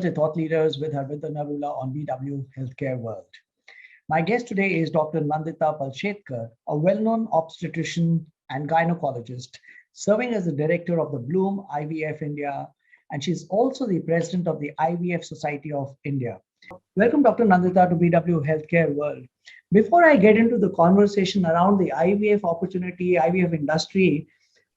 Thursday Thought Leaders with Harvinder Narula on BW Healthcare World. My guest today is Dr. Nandita Palshetkar, a well-known obstetrician and gynecologist, serving as the director of the Bloom IVF India, and she's also the president of the IVF Society of India. Welcome, Dr. Nandita, to BW Healthcare World. Before I get into the conversation around the IVF opportunity, IVF industry,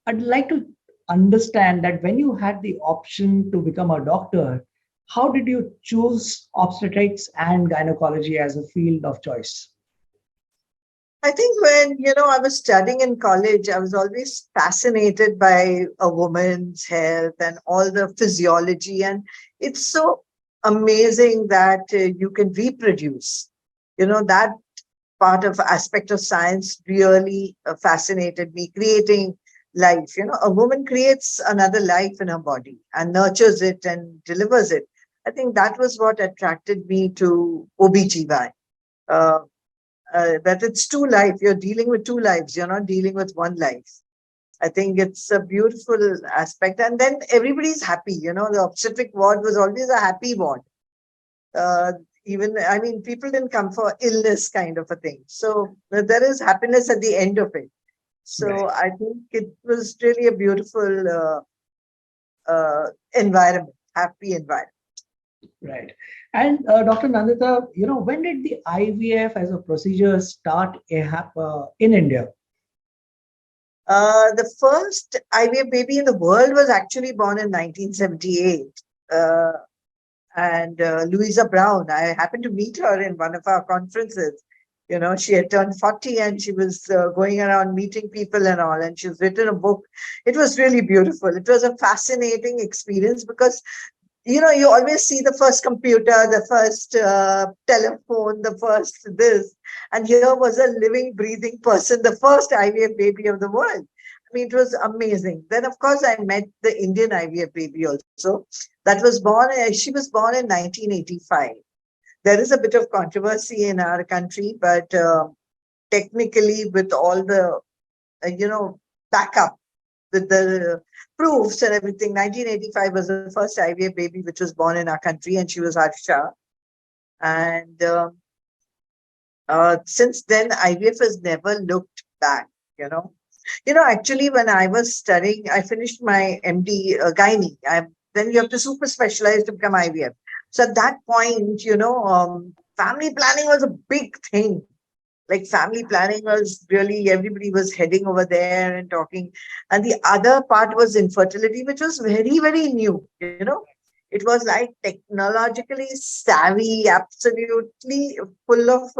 I'd like to understand that when you had the option to become a doctor, how did you choose obstetrics and gynecology as a field of choice? I think when, I was studying in college, I was always fascinated by a woman's health and all the physiology. And it's so amazing that you can reproduce. That part of aspect of science really fascinated me, creating life. A woman creates another life in her body and nurtures it and delivers it. I think that was what attracted me to OBGYN. That it's two lives. You're dealing with two lives. You're not dealing with one life. I think it's a beautiful aspect. And then everybody's happy. The obstetric ward was always a happy ward. People didn't come for illness kind of a thing. So there is happiness at the end of it. So right. I think it was really a beautiful environment, happy environment. Right. And Dr. Nandita, when did the IVF as a procedure start in India? The first IVF baby in the world was actually born in 1978. And Louisa Brown, I happened to meet her in one of our conferences. She had turned 40 and she was going around meeting people and all, and she's written a book. It was really beautiful. It was a fascinating experience because, you always see the first computer, the first telephone, the first this, and here was a living, breathing person, the first IVF baby of the world. It was amazing. Then, of course, I met the Indian IVF baby also. She was born in 1985. There is a bit of controversy in our country, but technically with all the, backup, with the proofs and everything, 1985 was the first IVF baby which was born in our country, and she was Harsha. And since then, IVF has never looked back, Actually, when I was studying, I finished my MD gynae. Then you have to super specialize to become IVF. So at that point, family planning was a big thing. Like family planning was really, everybody was heading over there and talking. And the other part was infertility, which was very, very new, It was like technologically savvy, absolutely full of,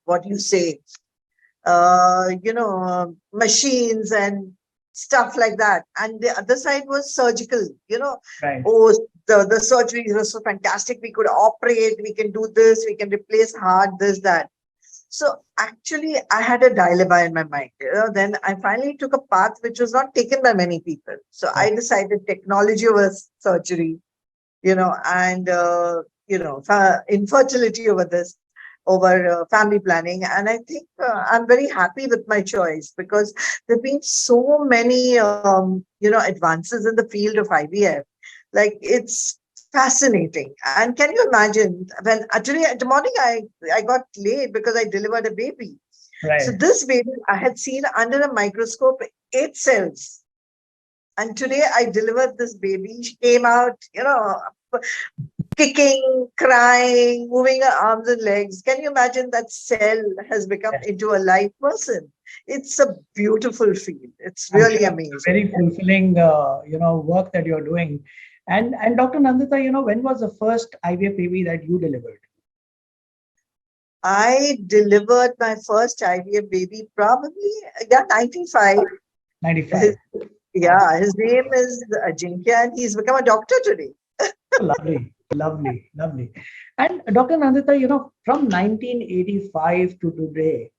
what you say, machines and stuff like that. And the other side was surgical, Right. Oh, the surgery was so fantastic. We could operate, we can do this, we can replace heart, this, that. So actually, I had a dilemma in my mind. Then I finally took a path which was not taken by many people. So I decided technology over surgery, and, infertility over this, over family planning. And I think I'm very happy with my choice because there have been so many, advances in the field of IVF. Like, it's fascinating. And can you imagine when actually at the morning I got late because I delivered a baby. Right. So this baby I had seen under a microscope 8 cells. And today I delivered this baby. She came out, kicking, crying, moving her arms and legs. Can you imagine that cell has become into a live person? It's a beautiful field. It's really amazing. Very fulfilling, work that you're doing. And Dr. Nandita, when was the first IVF baby that you delivered? I delivered my first IVF baby probably, 95. 95. His name is Ajinkya, and he's become a doctor today. Lovely. And Dr. Nandita, from 1985 to today,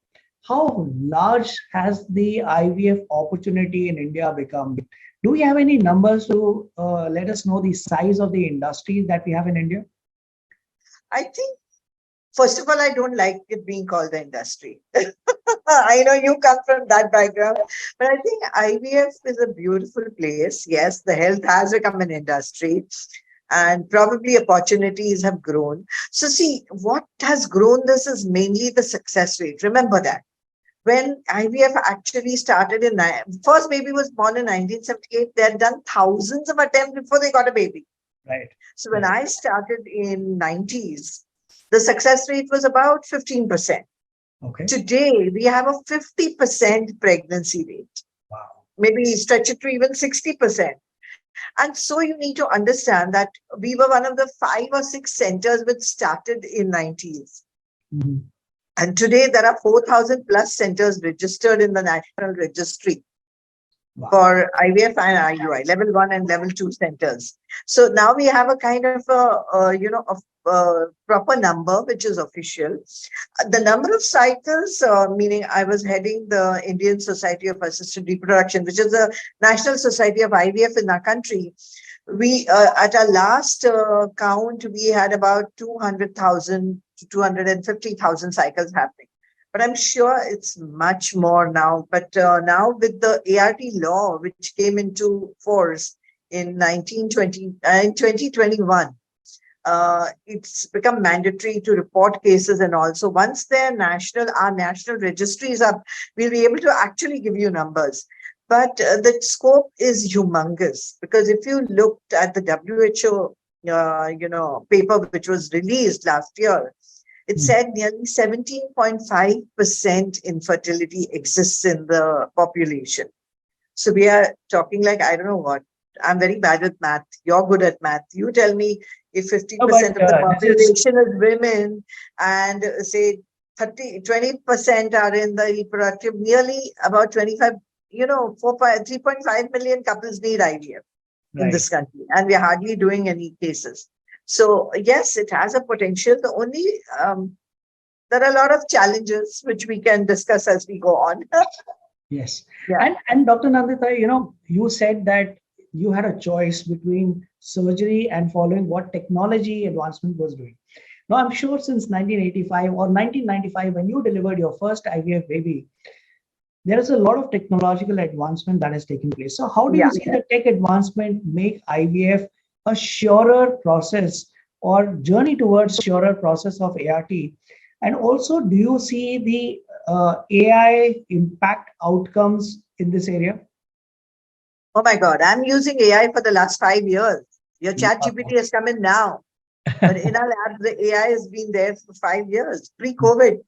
how large has the IVF opportunity in India become? Do we have any numbers to let us know the size of the industry that we have in India? I think, first of all, I don't like it being called the industry. I know you come from that background, but I think IVF is a beautiful place. Yes, the health has become an industry and probably opportunities have grown. So, see, what has grown this is mainly the success rate. Remember that. When IVF actually started first baby was born in 1978, they had done thousands of attempts before they got a baby. Right. So when I started in 90s, the success rate was about 15%. Okay. Today, we have a 50% pregnancy rate. Wow. Maybe stretch it to even 60%. And so you need to understand that we were one of the 5 or 6 centers which started in 90s. Mhm. And today there are 4,000 plus centers registered in the National Registry Wow. for IVF and IUI, level 1 and level 2 centers. So now we have a kind of a proper number, which is official. The number of cycles, meaning I was heading the Indian Society of Assisted Reproduction, which is the national society of IVF in our country. We, at our last count, we had about 200,000 to 250,000 cycles happening. But I'm sure it's much more now. But now with the ART law, which came into force in 2021, it's become mandatory to report cases and all. So once our national registry is up, we'll be able to actually give you numbers. But the scope is humongous, because if you looked at the WHO, paper which was released last year, it said nearly 17.5% infertility exists in the population. So we are talking like, I don't know what. I'm very bad with math. You're good at math. You tell me, if 50% of the population is women and say 20% are in the reproductive, nearly about 3.5 million couples need IVF in this country, and we're hardly doing any cases. So yes, it has a potential. The only there are a lot of challenges which we can discuss as we go on. Yes. Yeah. And Dr. Nandita, you said that you had a choice between surgery and following what technology advancement was doing. Now, I'm sure since 1985 or 1995, when you delivered your first IVF baby, there is a lot of technological advancement that has taken place. So how do you see the tech advancement make IVF a surer process or journey towards surer process of ART? And also, do you see the AI impact outcomes in this area? Oh my God, I'm using AI for the last 5 years. Your chat GPT has come in now. But in our lab, the AI has been there for 5 years, pre-COVID.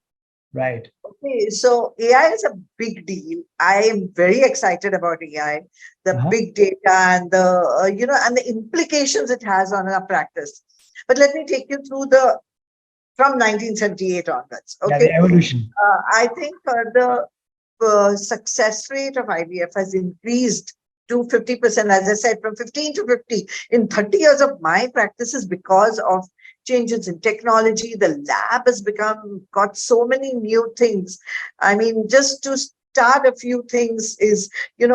Right. Okay, so AI is a big deal. I am very excited about AI, the big data and the, and the implications it has on our practice. But let me take you through from 1978 onwards. Okay. Yeah, the evolution. I think the success rate of IVF has increased to 50%, as I said, from 15 to 50 in 30 years of my practices, because of changes in technology. The lab has got so many new things. I mean, just to start a few things is, we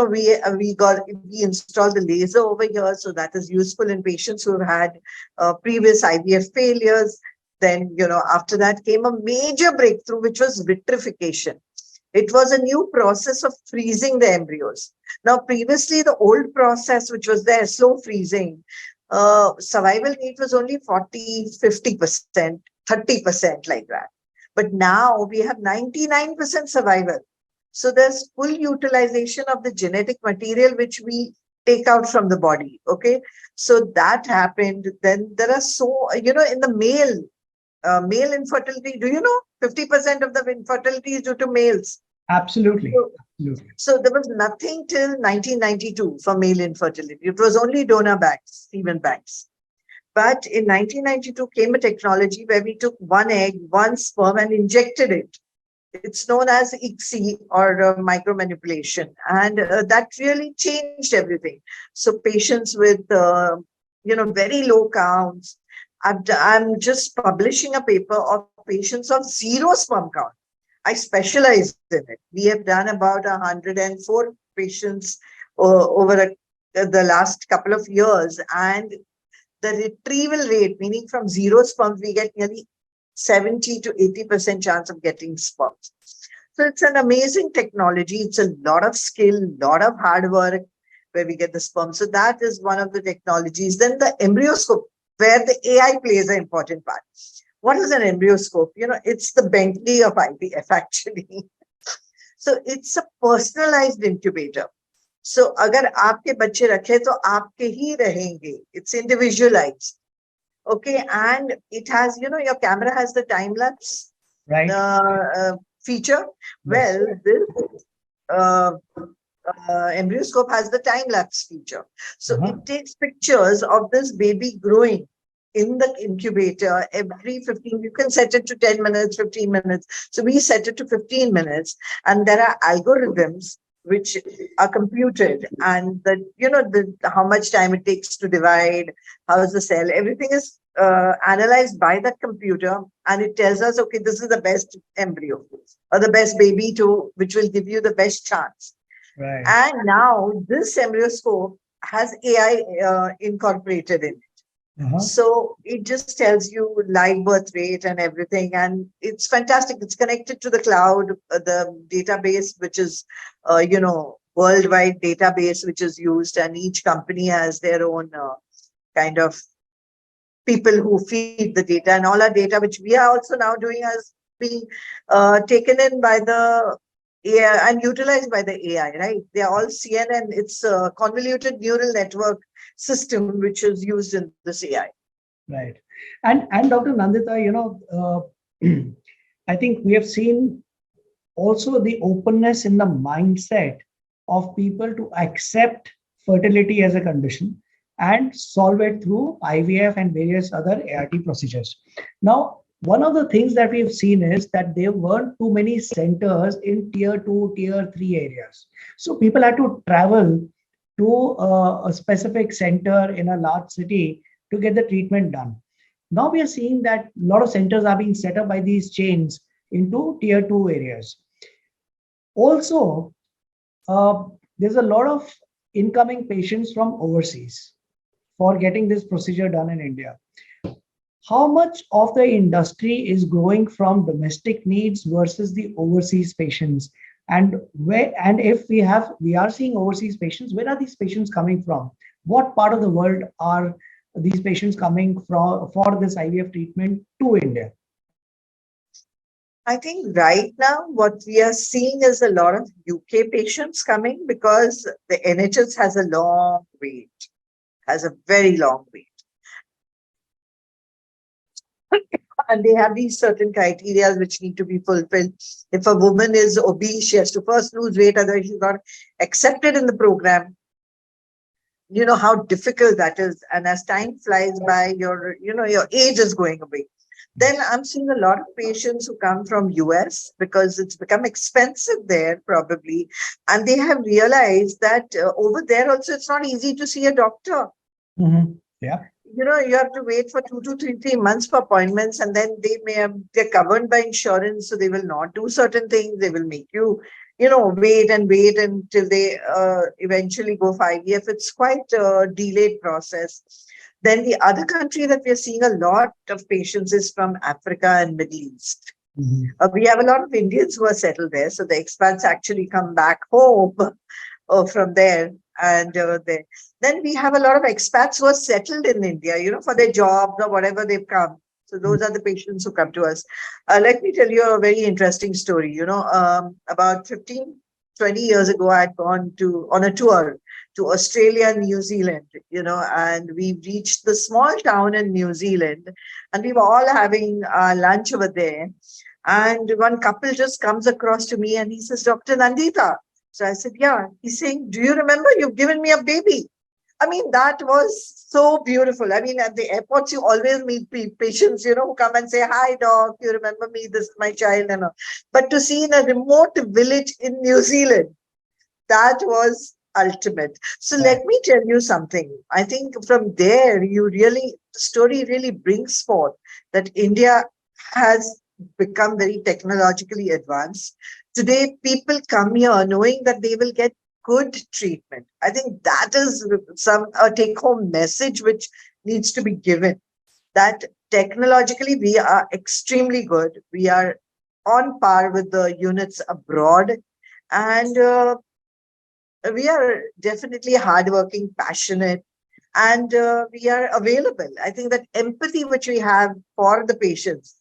installed the laser over here, so that is useful in patients who have had previous IVF failures. Then, after that came a major breakthrough, which was vitrification. It was a new process of freezing the embryos. Now, previously, the old process, which was there, slow freezing, survival rate was only 40, 50%, 30%, like that. But now we have 99% survival. So there's full utilization of the genetic material which we take out from the body. Okay. So that happened. Then there are in the male infertility, do you know 50% of the infertility is due to males? Absolutely. So there was nothing till 1992 for male infertility. It was only donor banks, semen banks. But in 1992 came a technology where we took one egg, one sperm, and injected it. It's known as ICSI, or micromanipulation. And that really changed everything. So patients with, very low counts, I'm just publishing a paper of patients of zero sperm count. I specialize in it. We have done about 104 patients over the last couple of years. And the retrieval rate, meaning from zero sperms, we get nearly 70 to 80% chance of getting sperms. So it's an amazing technology. It's a lot of skill, lot of hard work where we get the sperm. So that is one of the technologies. Then the embryoscope, where the AI plays an important part. What is an embryoscope? It's the Bentley of IVF actually. So it's a personalized incubator. So अगर आपके बच्चे रखे तो आपके ही रहेंगे. It's individualized. Okay, and it has, your camera has the time lapse Right. feature. Yes. Well, this uh, embryoscope has the time lapse feature. So it takes pictures of this baby growing in the incubator every 15. You can set it to 10 minutes, 15 minutes. So we set it to 15 minutes, and there are algorithms which are computed, and how much time it takes to divide, how is the cell, everything is analyzed by the computer, and it tells us, okay, this is the best embryo or the best baby to which will give you the best chance. Right. And now this embryoscope has AI incorporated in it. So it just tells you live birth rate and everything. And it's fantastic. It's connected to the cloud, the database, which is, worldwide database, which is used. And each company has their own kind of people who feed the data. And all our data, which we are also now doing, is being taken in by the AI and utilized by the AI, right? They are all CNN. It's a convoluted neural network system which is used in this AI. Right. And Dr. Nandita, I think we have seen also the openness in the mindset of people to accept fertility as a condition and solve it through IVF and various other ART procedures. Now, one of the things that we've seen is that there weren't too many centers in tier 2, tier 3 areas. So people had to travel to a specific center in a large city to get the treatment done. Now we are seeing that a lot of centers are being set up by these chains into tier 2 areas. Also, there's a lot of incoming patients from overseas for getting this procedure done in India. How much of the industry is growing from domestic needs versus the overseas patients? And if we are seeing overseas patients, where are these patients coming from? What part of the world are these patients coming from for this IVF treatment to India? I think right now what we are seeing is a lot of UK patients coming because the NHS has a long wait, has a very long wait. And they have these certain criteria which need to be fulfilled. If a woman is obese, she has to first lose weight, otherwise she's not accepted in the program. You know how difficult that is. And as time flies by, your age is going away. Then I'm seeing a lot of patients who come from US because it's become expensive there probably. And they have realized that over there also, it's not easy to see a doctor. Mm-hmm. Yeah. You have to wait for 2 to 3 months for appointments, and then they're covered by insurance, so they will not do certain things. They will make you, wait until they eventually go for IVF. It's quite a delayed process. Then the other country that we are seeing a lot of patients is from Africa and Middle East. Mm-hmm. We have a lot of Indians who are settled there, so the expats actually come back home from there. And then we have a lot of expats who are settled in India, for their jobs or whatever they've come. So those are the patients who come to us. Let me tell you a very interesting story. About 15, 20 years ago, I had gone on a tour to Australia and New Zealand, and we reached the small town in New Zealand, and we were all having lunch over there. And one couple just comes across to me and he says, Dr. Nandita. So I said, yeah. He's saying, do you remember you've given me a baby? I mean, that was so beautiful. I mean, at the airports, you always meet patients, who come and say, hi, doc, you remember me? This is my child. And all. But to see in a remote village in New Zealand, that was ultimate. So let me tell you something. I think from there, the story really brings forth that India has become very technologically advanced. Today, people come here knowing that they will get good treatment. I think that is a take-home message which needs to be given, that technologically we are extremely good. We are on par with the units abroad. And we are definitely hardworking, passionate, and we are available. I think that empathy which we have for the patients,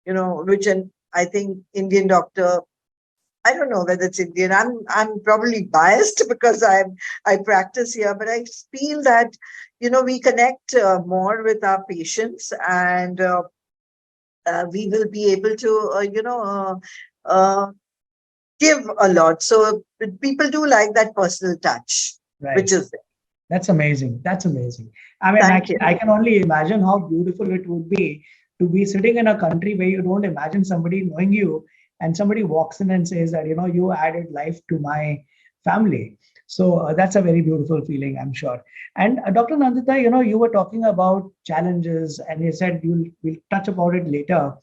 which I think Indian doctor, I don't know whether it's Indian. I'm probably biased because I practice here, but I feel that we connect more with our patients, and we will be able to uh, give a lot. So people do like that personal touch, Right. which is there. That's amazing. That's amazing. I mean, Thank you. I can only imagine how beautiful it would be to be sitting in a country where you don't imagine somebody knowing you and somebody walks in and says that, you added life to my family. So that's a very beautiful feeling, I'm sure. And Dr. Nandita, you were talking about challenges and you said we'll touch about it later.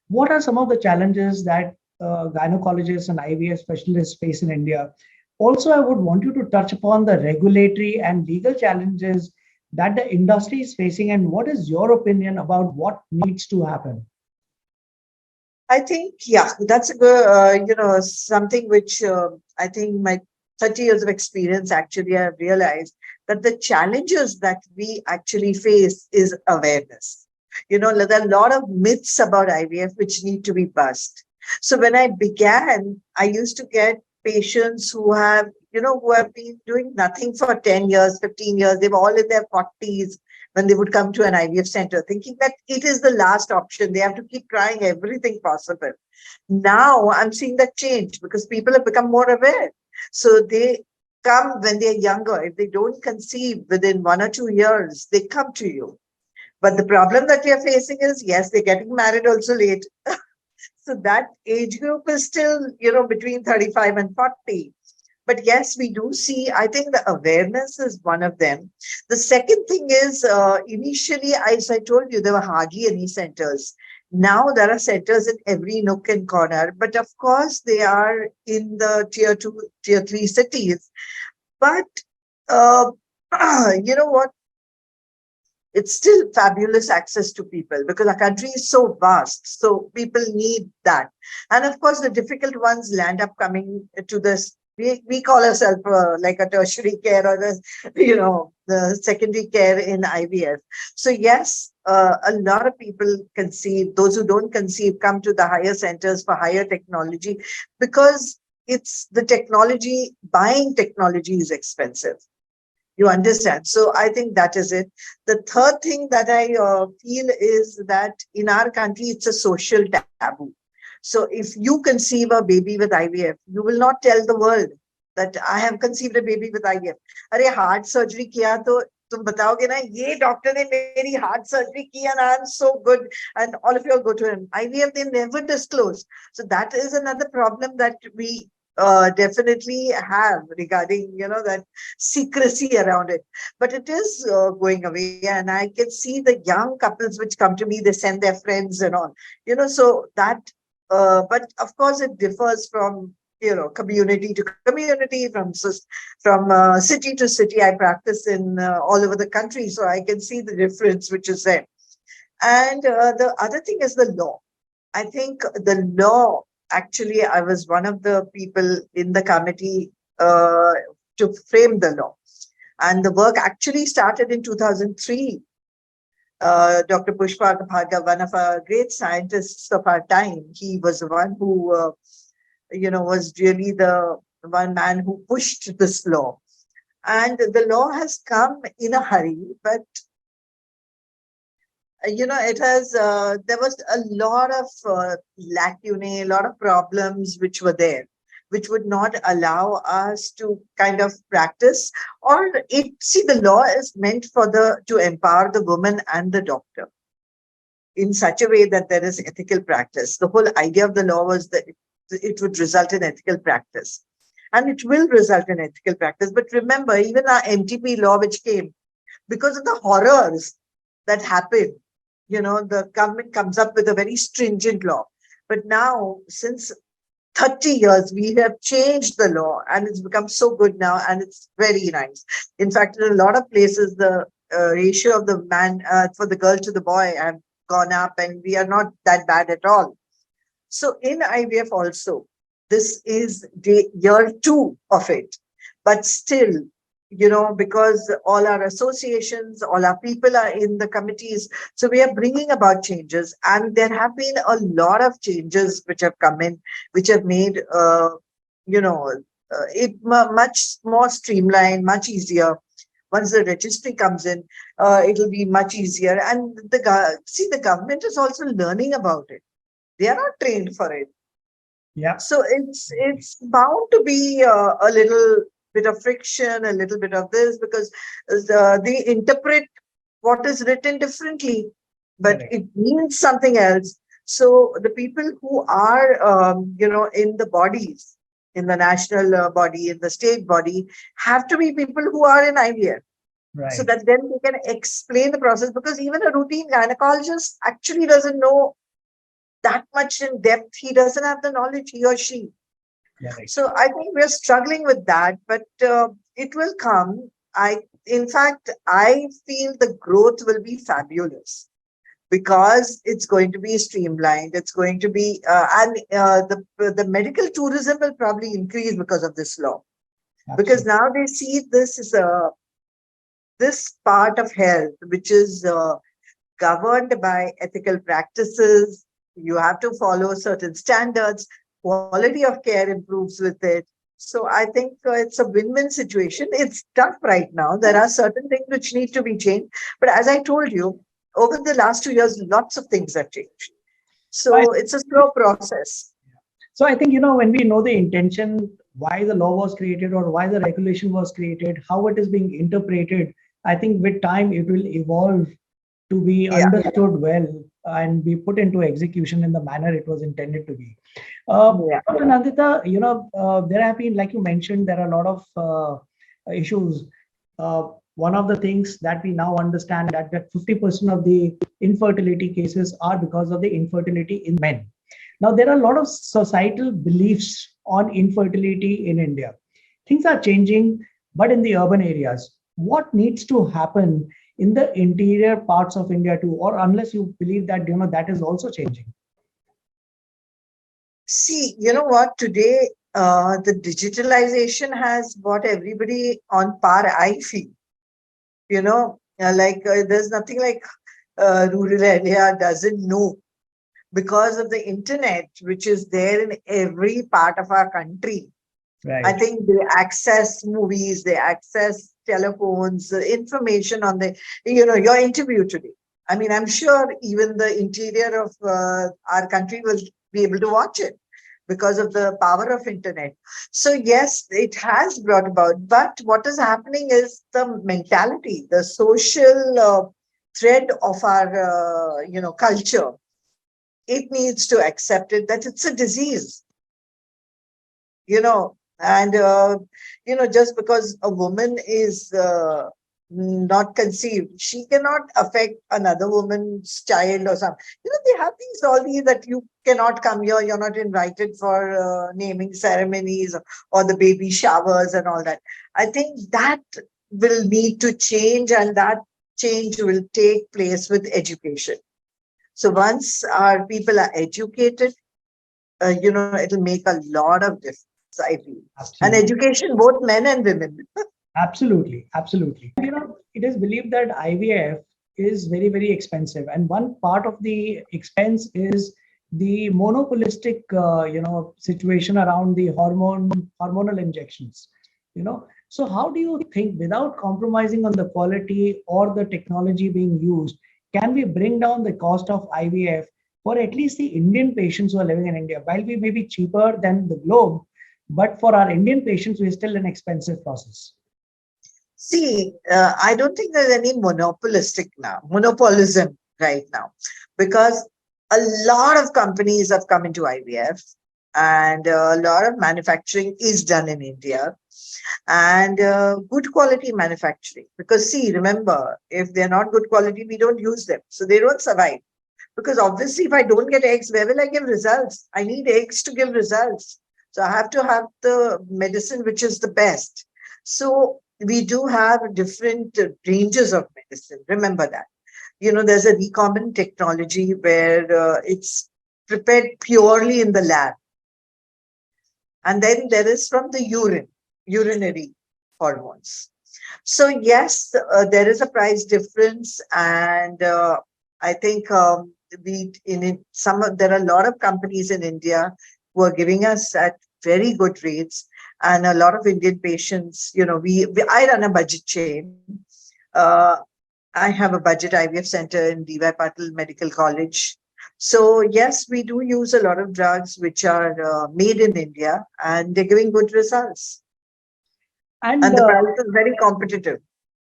What are some of the challenges that gynecologists and IVF specialists face in India? Also, I would want you to touch upon the regulatory and legal challenges that the industry is facing, and what is your opinion about what needs to happen? I think, yeah, that's a good, something which I think my 30 years of experience actually have realized that the challenges that we actually face is awareness. There are a lot of myths about IVF which need to be bust. So when I began, I used to get patients who have been doing nothing for 10 years, 15 years. They were all in their 40s when they would come to an IVF center, thinking that it is the last option. They have to keep trying everything possible. Now I'm seeing that change because people have become more aware. So they come when they're younger. If they don't conceive within 1 or 2 years, they come to you. But the problem that we are facing is, yes, they're getting married also late. So that age group is still, between 35 and 40. But yes, we do see, I think the awareness is one of them. The second thing is, initially, as I told you, there were hardly any centers. Now there are centers in every nook and corner, but of course they are in the tier 2, tier 3 cities. But uh, you know what? It's still fabulous access to people because our country is so vast. So people need that. And of course, the difficult ones land up coming to this. We call ourselves like a tertiary care or the secondary care in IVF. So yes, a lot of people conceive. Those who don't conceive come to the higher centers for higher technology because it's the technology, buying technology is expensive. You understand? So I think that is it. The third thing that I feel is that in our country, it's a social taboo. So if you conceive a baby with IVF, you will not tell the world that I have conceived a baby with IVF. अरे heart surgery किया तो तुम बताओगे ना ये doctor ने मेरी heart surgery की and I'm so good and all of you all go to him. IVF they never disclose. So that is another problem that we definitely have regarding that secrecy around it, but it is going away, and I can see the young couples which come to me, they send their friends and all, so that but of course it differs from community to community, from city to city. I practice in all over the country, so I can see the difference which is there. And the other thing is the law. I think the law, actually, I was one of the people in the committee to frame the law. And the work actually started in 2003. Dr. Pushpa Bhargav, one of our great scientists of our time, he was the one who, was really the one man who pushed this law. And the law has come in a hurry, but it has there was a lot of lacunae, a lot of problems which were there, which would not allow us to kind of practice. Or the law is meant for to empower the woman and the doctor in such a way that there is ethical practice. The whole idea of the law was that it would result in ethical practice, and it will result in ethical practice. But remember, even our MTP law which came, because of the horrors that happened, the government comes up with a very stringent law. But now, since 30 years, we have changed the law and it's become so good now, and it's very nice. In fact, in a lot of places, the ratio of the man for the girl to the boy have gone up, and we are not that bad at all. So in IVF also, this is year 2 of it. But still, because all our associations, all our people are in the committees, so we are bringing about changes. And there have been a lot of changes which have come in, which have made, you know, much more streamlined, much easier. Once the registry comes in, it'll be much easier. And the government is also learning about it. They are not trained for it. Yeah. So it's bound to be a little bit of friction, a little bit of this, because they interpret what is written differently, but Correct. it means something else. So the people who are, in the bodies, in the national body, in the state body, have to be people who are in IVF, so Right. that then they can explain the process. Because even a routine gynecologist actually doesn't know that much in depth. He doesn't have the knowledge, he or she. Correct. So I think we're struggling with that, but it will come. In fact, I feel the growth will be fabulous because it's going to be streamlined. It's going to be, and the medical tourism will probably increase because of this law. Because Absolutely. now they see this as this part of health, which is governed by ethical practices. You have to follow certain standards. Quality of care improves with it. So I think it's a win-win situation. It's tough right now. There are certain things which need to be changed. But as I told you, over the last 2 years, lots of things have changed. So I So it's a slow process. So I think, when we know the intention, why the law was created or why the regulation was created, how it is being interpreted, I think with time it will evolve to be Yeah. understood well and be put into execution in the manner it was intended to be. Yeah. Dr. Nandita, there have been, like you mentioned, there are a lot of issues. One of the things that we now understand that 50% of the infertility cases are because of the infertility in men. Now, there are a lot of societal beliefs on infertility in India. Things are changing, but in the urban areas, what needs to happen in the interior parts of India too, or unless you believe that, that is also changing? See, you know what? Today, the digitalization has brought everybody on par, I feel. There's nothing like rural area doesn't know, because of the internet, which is there in every part of our country. I Right. think they access movies, they access telephones, information on your interview today. I mean, I'm sure even the interior of our country will be able to watch it because of the power of internet. So yes, it has brought about, but what is happening is the mentality, the social thread of our, culture. It needs to accept it that it's a disease, and just because a woman is not conceived, she cannot affect another woman's child or something. They have all these that you cannot come here, you're not invited for naming ceremonies, or the baby showers and all that. I think that will need to change, and that change will take place with education. So once our people are educated, it'll make a lot of difference, I feel. And Absolutely. education, both men and women. Absolutely, absolutely. It is believed that IVF is very, very expensive, and one part of the expense is the monopolistic, situation around the hormonal injections. So how do you think, without compromising on the quality or the technology being used, can we bring down the cost of IVF for at least the Indian patients who are living in India? While we may be cheaper than the globe, but for our Indian patients, we're still an expensive process. See, I don't think there's any monopolism right now, because a lot of companies have come into IVF, and a lot of manufacturing is done in India, and good quality manufacturing. Because see, remember, if they're not good quality, we don't use them. So they don't survive. Because obviously, if I don't get eggs, where will I give results? I need eggs to give results. So I have to have the medicine which is the best. So we do have different ranges of medicine. Remember that. There's a recombinant technology where it's prepared purely in the lab. And then there is from the urinary hormones. So yes, there is a price difference, and I think there are a lot of companies in India who are giving us at very good rates, and a lot of Indian patients. I run a budget chain. Uh, I have a budget IVF center in DY Patil Medical College. So yes, we do use a lot of drugs which are made in India, and they're giving good results. And And the price is very competitive.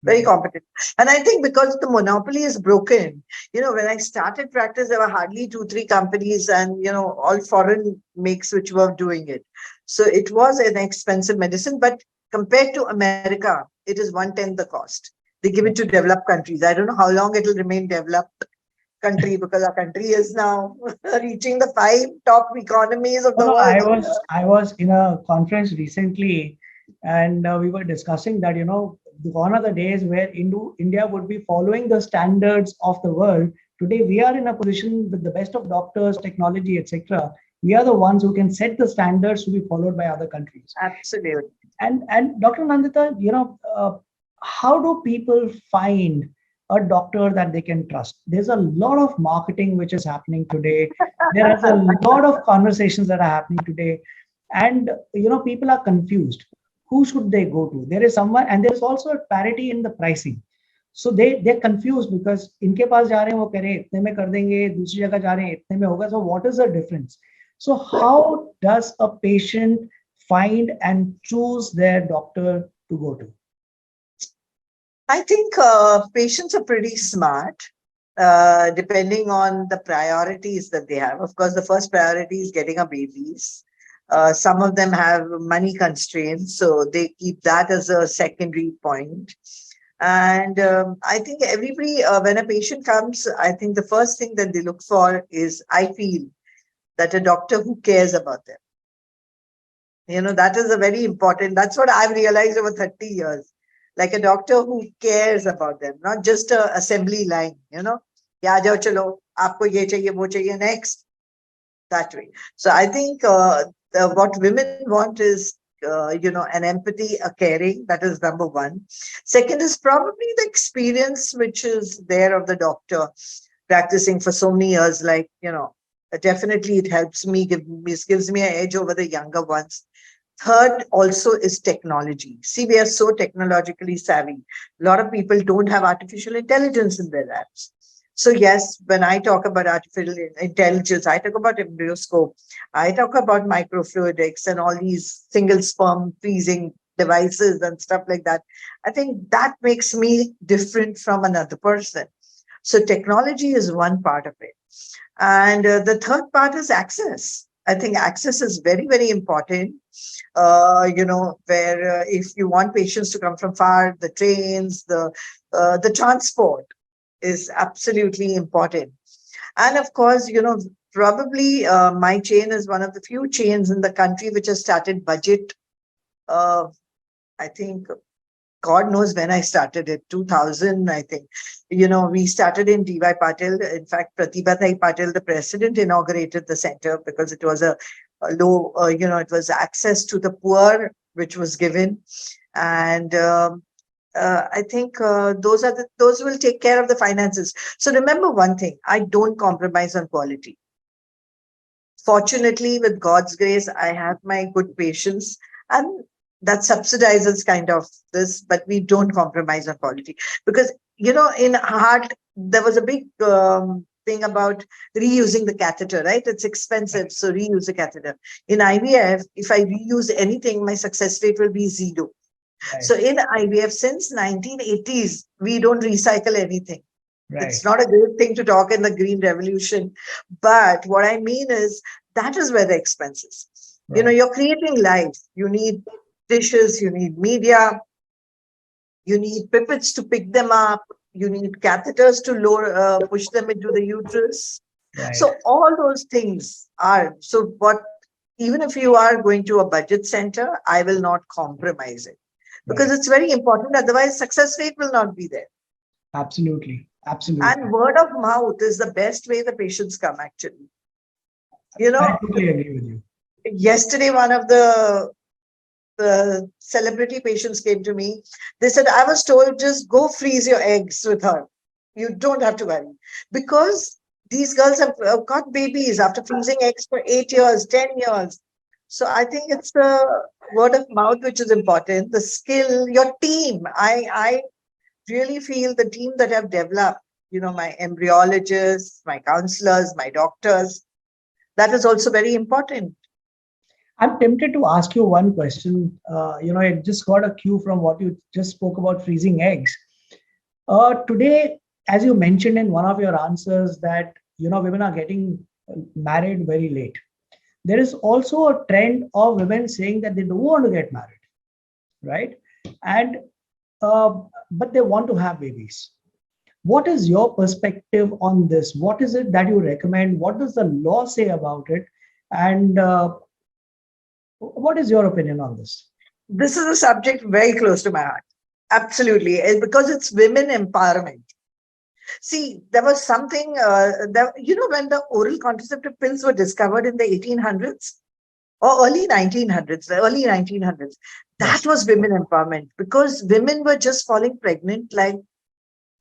Very right. competitive. And I think because the monopoly is broken, when I started practice, there were hardly 2, 3 companies and, all foreign makes which were doing it. So it was an expensive medicine, but compared to America, it is 1/10 the cost. They give it to developed countries. I don't know how long it will remain developed country, because our country is now reaching the 5 top economies of No, the no, world. I was in a conference recently, and we were discussing that gone are the days where India would be following the standards of the world. Today, we are in a position with the best of doctors, technology, etc. We are the ones who can set the standards to be followed by other countries. Absolutely. And Dr. Nandita, how do people find a doctor that they can trust? There's a lot of marketing which is happening today. There is a lot of conversations that are happening today, and people are confused. Who should they go to? There is someone, and there is also a parity in the pricing. So they're confused because इनके पास जा रहे हैं वो कह रहे हैं इतने में कर देंगे, दूसरी जगह जा रहे हैं इतने में होगा. So what is the difference? So how does a patient find and choose their doctor to go to? I think patients are pretty smart, depending on the priorities that they have. Of course, the first priority is getting a babies. Some of them have money constraints, so they keep that as a secondary point. And I think everybody, when a patient comes, I think the first thing that they look for is, I feel, that a doctor who cares about them. That is a very important, that's what I've realized over 30 years. Like a doctor who cares about them, not just a assembly line, ya jao chalo, aapko ye chahiye, wo chahiye, next, that way. So I think what women want is, an empathy, a caring, that is number one. Second is probably the experience which is there of the doctor practicing for so many years, like, definitely it helps me, gives me an edge over the younger ones. Third also is technology. See, we are so technologically savvy. A lot of people don't have artificial intelligence in their labs. So yes, when I talk about artificial intelligence, I talk about embryoscope, I talk about microfluidics and all these single sperm freezing devices and stuff like that. I think that makes me different from another person. So technology is one part of it. And the third part is access. I think access is very, very important. Where if you want patients to come from far, the trains, the transport is absolutely important. And of course, probably my chain is one of the few chains in the country which has started budget. I think God knows when I started it, 2000, I think. We started in DY Patil. In fact, Pratibha Patil, the president, inaugurated the center because it was a low, it was access to the poor, which was given. And I think those will take care of the finances. So remember one thing, I don't compromise on quality. Fortunately, with God's grace, I have my good patients, and that subsidizes kind of this, but we don't compromise on quality. Because, in heart, there was a big thing about reusing the catheter, right? It's expensive, so reuse the catheter. In IVF, if I reuse anything, my success rate will be 0. Right. So in IVF, since 1980s, we don't recycle anything. Right. It's not a great thing to talk in the green revolution. But what I mean is, that is where the expense is. Right. You're creating life. You need dishes, you need media, you need pipettes to pick them up, you need catheters to lower, push them into the uterus. Right. So all those things are, so what, even if you are going to a budget center, I will not compromise it. Because it's very important. Otherwise, success rate will not be there. Absolutely. Absolutely. And word of mouth is the best way the patients come, actually. You I know, totally agree with you. yesterday, one of the celebrity patients came to me. They said, I was told just go freeze your eggs with her. You don't have to worry. Because these girls have got babies after freezing eggs for 8 years, 10 years. So I think it's the word of mouth which is important, the skill, your team. I really feel the team that I've developed, my embryologists, my counselors, my doctors, that is also very important. I'm tempted to ask you one question. It just got a cue from what you just spoke about freezing eggs. Today, as you mentioned in one of your answers, that women are getting married very late. There is also a trend of women saying that they don't want to get married, right? And but they want to have babies. What is your perspective on this? What is it that you recommend? What does the law say about it? And what is your opinion on this? This is a subject very close to my heart. Absolutely. Because it's women empowerment. See, there was something, when the oral contraceptive pills were discovered in the 1800s or early 1900s, that Yes, was women empowerment because women were just falling pregnant like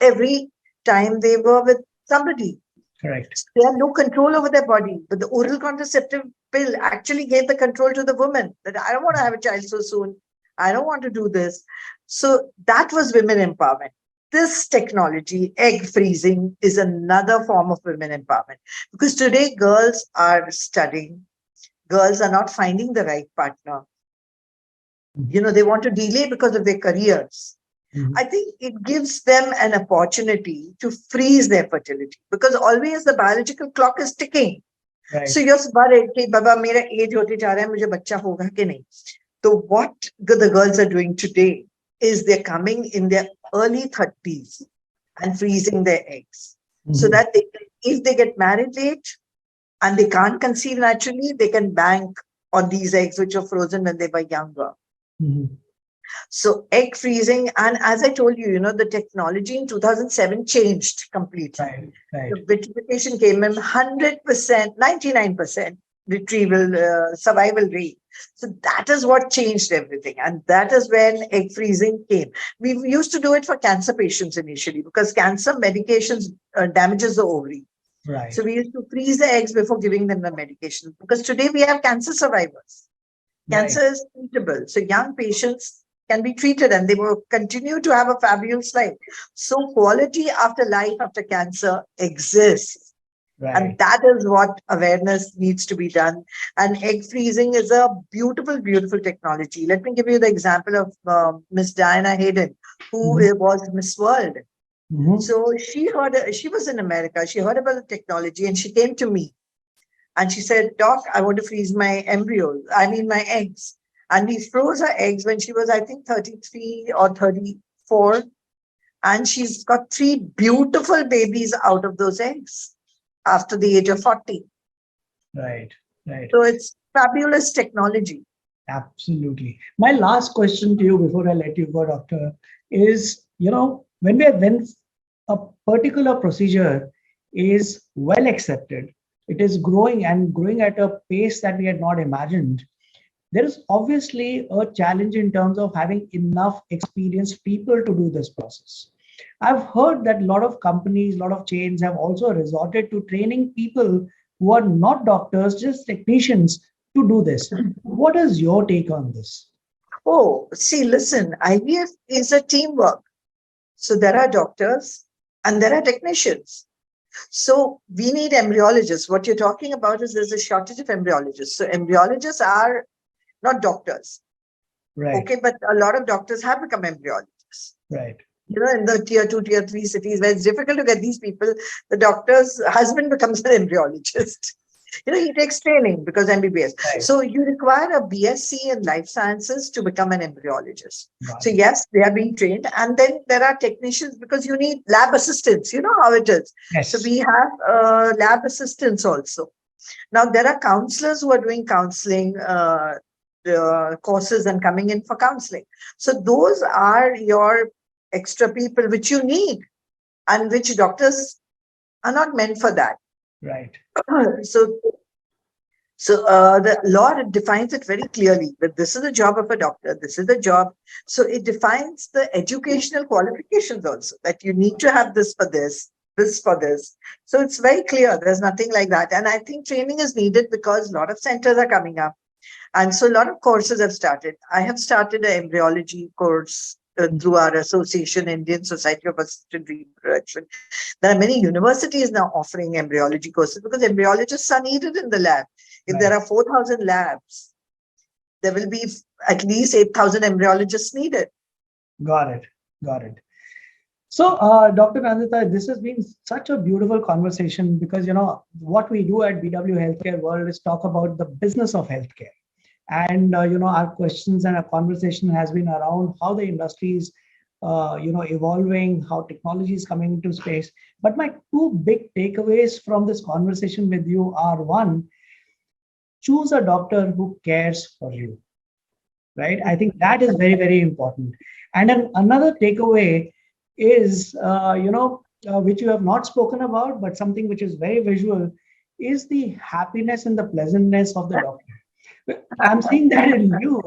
every time they were with somebody. correct. They had no control over their body. But the oral contraceptive pill actually gave the control to the woman that I don't want to have a child so soon. I don't want to do this. So that was women empowerment. This technology, egg freezing, is another form of women empowerment because today girls are studying, girls are not finding the right partner. They want to delay because of their careers. Mhm. I think it gives them an opportunity to freeze their fertility because always the biological clock is ticking. So Right. you're worried कि बाबा मेरा age होते जा रहा है मुझे बच्चा होगा कि नहीं. So what the girls are doing today is they're coming in their early 30s and freezing their eggs so Mhm. that if they get married late and they can't conceive naturally, they can bank on these eggs which are frozen when they were younger. Mhm. So egg freezing, and as I told you, the technology in 2007 changed completely. Right. The Right. vitrification came in 100%, 99% retrieval survival rate. So that is what changed everything. And that is when egg freezing came. We used to do it for cancer patients initially because cancer medications damages the ovary. So Right. we used to freeze the eggs before giving them the medication because today we have cancer survivors. Cancer Right. is treatable. So young patients can be treated and they will continue to have a fabulous life. So quality after life after cancer exists. And Right. that is what awareness needs to be done. And egg freezing is a beautiful, beautiful technology. Let me give you the example of Miss Diana Hayden, who Mhm. was Miss World. Mhm. So she was in America. She heard about the technology and she came to me and she said, Doc, I want to freeze my embryos. I mean, my eggs. And we froze her eggs when she was, I think, 33 or 34. And she's got three beautiful babies out of those eggs after the age of 40. Right. Right. So it's fabulous technology. Absolutely. My last question to you before I let you go, doctor, is when a particular procedure is well accepted, it is growing and growing at a pace that we had not imagined. There is obviously a challenge in terms of having enough experienced people to do this process. I've heard that a lot of companies, a lot of chains have also resorted to training people who are not doctors, just technicians, to do this. What is your take on this? Oh, see, listen, IVF is a teamwork. So there are doctors and there are technicians. So we need embryologists. What you're talking about is there's a shortage of embryologists. So embryologists are not doctors. Right, Okay, but a lot of doctors have become embryologists. right, In the tier two, tier three cities where it's difficult to get these people, the doctor's husband becomes an embryologist. He takes training because MBBS. right. So you require a BSc in life sciences to become an embryologist. Got So it. yes, they are being trained. And then there are technicians because you need lab assistants. You know how it is. So Yes. we have lab assistants also. Now, there are counselors who are doing counseling courses and coming in for counseling. So, those are your extra people which you need and which doctors are not meant for that. Right. So, So the law defines it very clearly that this is the job of a doctor, this is the job. So it defines the educational qualifications also, that you need to have this for this. So it's very clear. There's nothing like that. And I think training is needed because a lot of centers are coming up. And so a lot of courses have started. I have started an embryology course through our association, Indian Society of Assisted Reproduction. There are many universities now offering embryology courses because embryologists are needed in the lab. If there Right. are 4,000 labs, there will be at least 8,000 embryologists needed. Got it. Got it. So, Dr. Nandita, this has been such a beautiful conversation because, what we do at BW Healthcare World is talk about the business of healthcare. And, our questions and our conversation has been around how the industry is, evolving, how technology is coming into space. But my two big takeaways from this conversation with you are: one, choose a doctor who cares for you, right? I think that is very, very important. And then another takeaway is, which you have not spoken about, but something which is very visual, is the happiness and the pleasantness of the doctor. I'm seeing that in you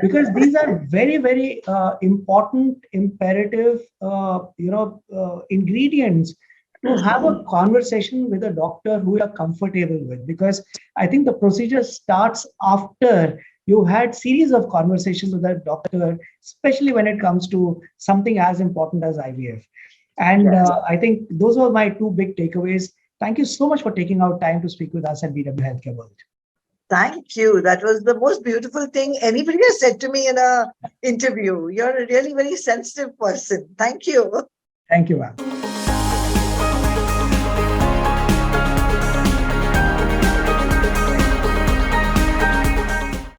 because these are very, very important, imperative, ingredients to have a conversation with a doctor who you're comfortable with. Because I think the procedure starts after you had series of conversations with a doctor, especially when it comes to something as important as IVF. And Yes. I think those were my two big takeaways. Thank you so much for taking out time to speak with us at BW Healthcare World. Thank you. That was the most beautiful thing anybody has said to me in a interview. You're a really very sensitive person. Thank you. Thank you, ma'am.